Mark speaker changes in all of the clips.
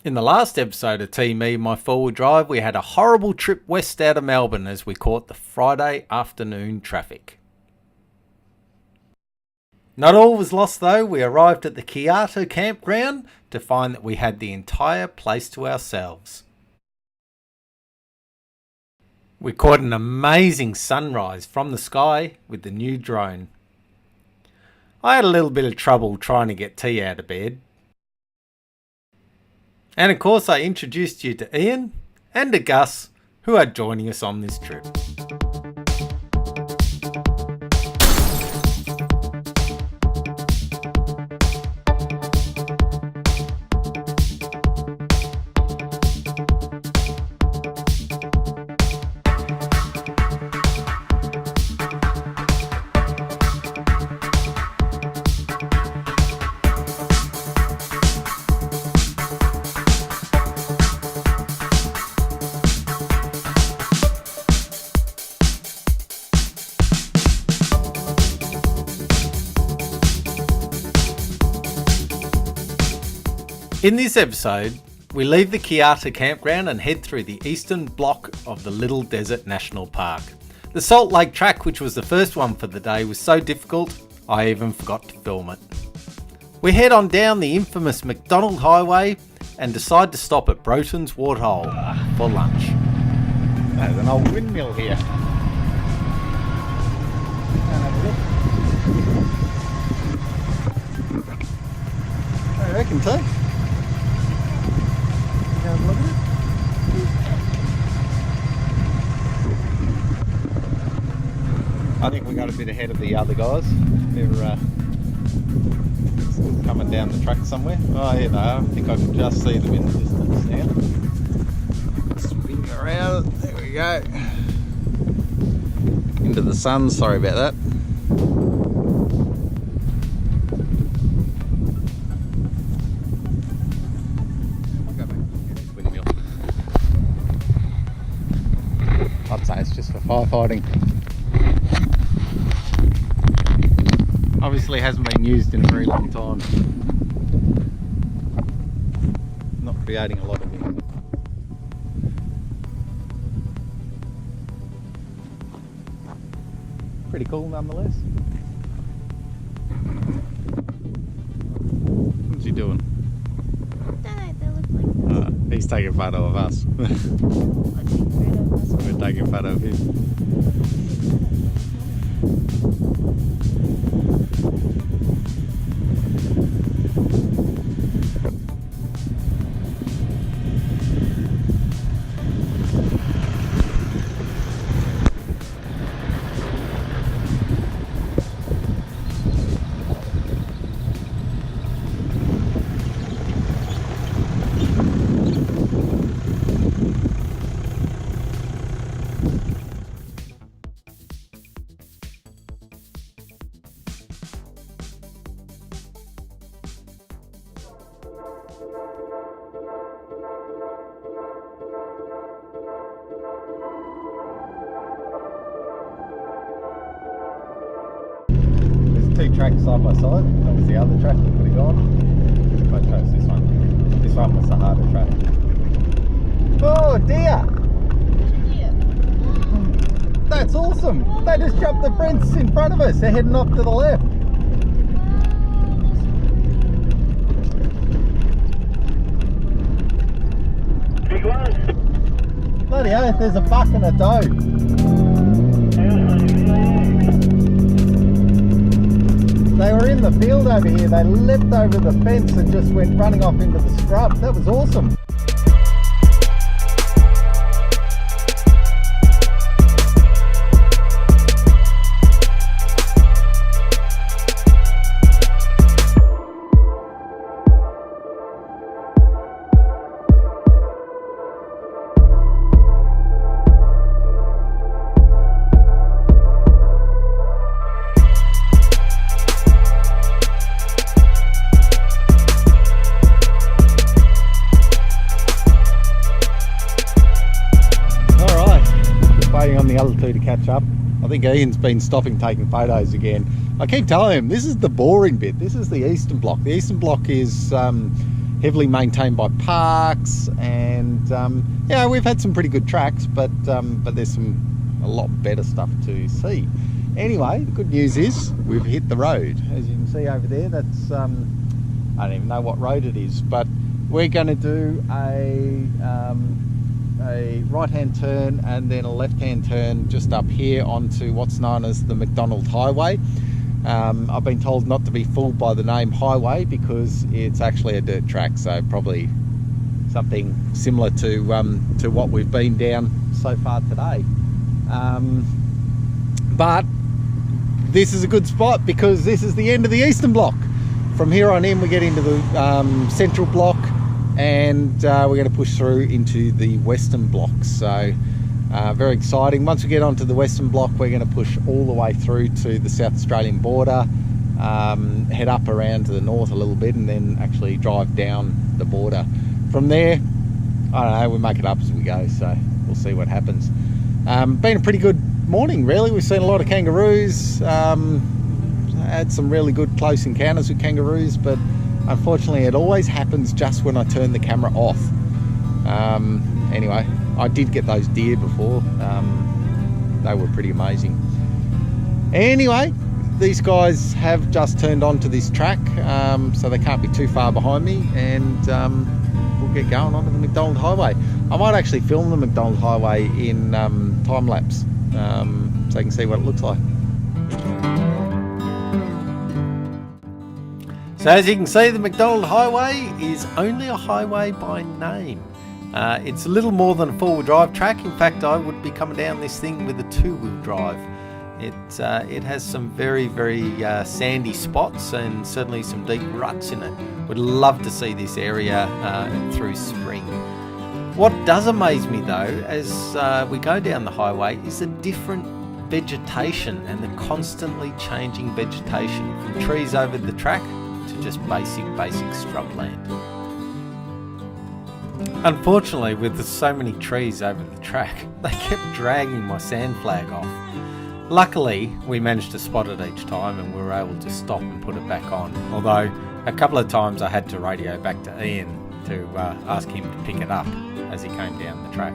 Speaker 1: In the last episode of Team Me, My Four-Wheel Drive, we had a horrible trip west out of Melbourne as we caught the Friday afternoon traffic. Not all was lost though. We arrived at the Kyoto campground to find that we had the entire place to ourselves. We caught an amazing sunrise from the sky with the new drone. I had a little bit of trouble trying to get T out of bed. And of course I introduced you to Ian and to Gus, who are joining us on this trip. In this episode, we leave the Kyoto campground and head through the eastern block of the Little Desert National Park. The Salt Lake track, which was the first one for the day, was so difficult, I even forgot to film it. We head on down the infamous McDonald Highway and decide to stop at Broughton's Waterhole for lunch.
Speaker 2: There's an old windmill here. I reckon so. Look at it. I think we got a bit ahead of the other guys. They're still coming down the track somewhere. Oh, here they are. I think I can just see them in the distance now. Spinning around. There we go. Into the sun. Sorry about that. I'd say it's just for firefighting. Obviously hasn't been used in a very long time. Not creating a lot of wind. Pretty cool nonetheless. What's he doing? He's taking a photo of us. We're taking a photo of him. Two tracks side by side. That was the other track we could have gone. I chose this one. This one was the harder track. Oh dear! That's awesome! They just jumped the fence in front of us. They're heading off to the left. Big one. Bloody oath, there's a buck and a doe. They were in the field over here. They leapt over the fence and just went running off into the scrub. That was awesome. On the other two to catch up. I think Ian's been stopping taking photos again. I keep telling him this is the boring bit. This is the eastern block. The eastern block is heavily maintained by parks, and yeah, we've had some pretty good tracks, but there's a lot better stuff to see. Anyway, the good news is we've hit the road. As you can see over there, that's I don't even know what road it is, but we're going to do a right-hand turn and then a left-hand turn just up here onto what's known as the McDonald Highway. I've been told not to be fooled by the name highway because it's actually a dirt track, so probably something similar to what we've been down so far today. But this is a good spot because this is the end of the eastern block. From here on in we get into the central block, and we're going to push through into the western block. So very exciting. Once we get onto the western block, we're going to push all the way through to the South Australian border, head up around to the north a little bit, and then actually drive down the border. From there, I don't know, we make it up as we go, so we'll see what happens. Been a pretty good morning, really. We've seen a lot of kangaroos, had some really good close encounters with kangaroos, but unfortunately it always happens just when I turn the camera off. Anyway, I did get those deer before. They were pretty amazing. Anyway, these guys have just turned onto this track, so they can't be too far behind me, and we'll get going onto the McDonald Highway. I might actually film the McDonald Highway in time lapse, so you can see what it looks like.
Speaker 1: So as you can see, the McDonald Highway is only a highway by name. It's a little more than a four-wheel drive track. In fact, I would be coming down this thing with a two-wheel drive. It has some very, very sandy spots and certainly some deep ruts in it. Would love to see this area through spring. What does amaze me though, as we go down the highway, is the different vegetation and the constantly changing vegetation, from trees over the track to just basic scrubland. Unfortunately, with so many trees over the track, they kept dragging my sand flag off. Luckily, we managed to spot it each time and we were able to stop and put it back on. Although, a couple of times I had to radio back to Ian to ask him to pick it up as he came down the track.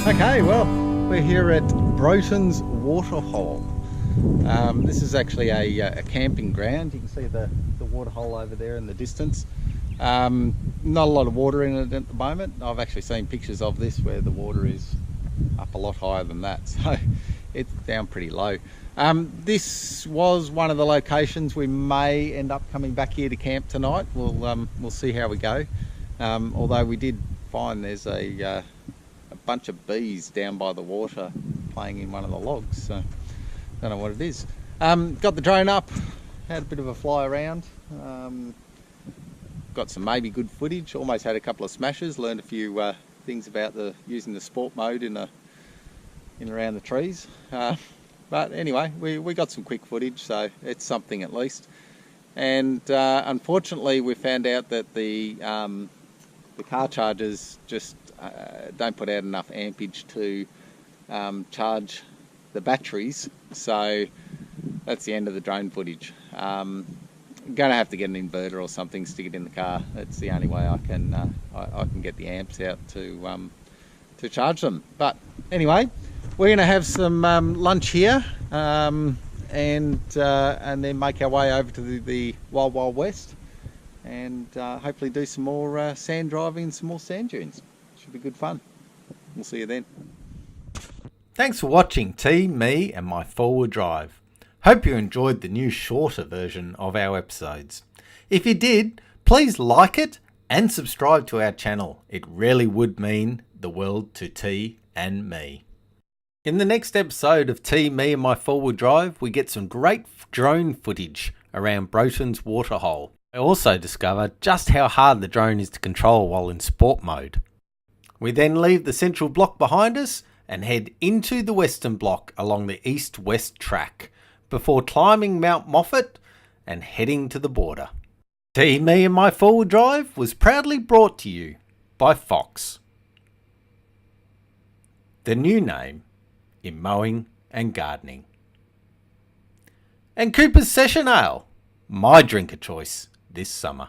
Speaker 1: Okay, well, we're here at Broughton's Waterhole. This is actually a camping ground. You can see the waterhole over there in the distance. Not a lot of water in it at the moment. I've actually seen pictures of this where the water is up a lot higher than that, so it's down pretty low. This was one of the locations. We may end up coming back here to camp tonight. We'll see how we go. Although we did find there's a bunch of bees down by the water playing in one of the logs, so don't know what it is. Got the drone up, had a bit of a fly around, got some maybe good footage, almost had a couple of smashes, learned a few things about using the sport mode in around the trees, but anyway, we got some quick footage, so it's something at least. And unfortunately we found out that the car chargers just don't put out enough ampage to charge the batteries, so that's the end of the drone footage. I'm going to have to get an inverter or something, stick it in the car. It's the only way I can get the amps out to charge them. But anyway,
Speaker 2: we're going to have some lunch here, and then make our way over to the Wild Wild West, and hopefully do some more sand driving, some more sand dunes. Should be good fun. We'll see you then.
Speaker 1: Thanks for watching T, me and my four-wheel drive. Hope you enjoyed the new shorter version of our episodes. If you did, please like it and subscribe to our channel. It really would mean the world to T and me. In the next episode of T, me and my four-wheel drive, we get some great drone footage around Broughton's Waterhole. I also discover just how hard the drone is to control while in sport mode. We then leave the central block behind us and head into the western block along the east-west track before climbing Mount Moffat and heading to the border. T, me and my four-wheel drive was proudly brought to you by Fox, the new name in mowing and gardening, and Cooper's Session Ale, my drink of choice this summer.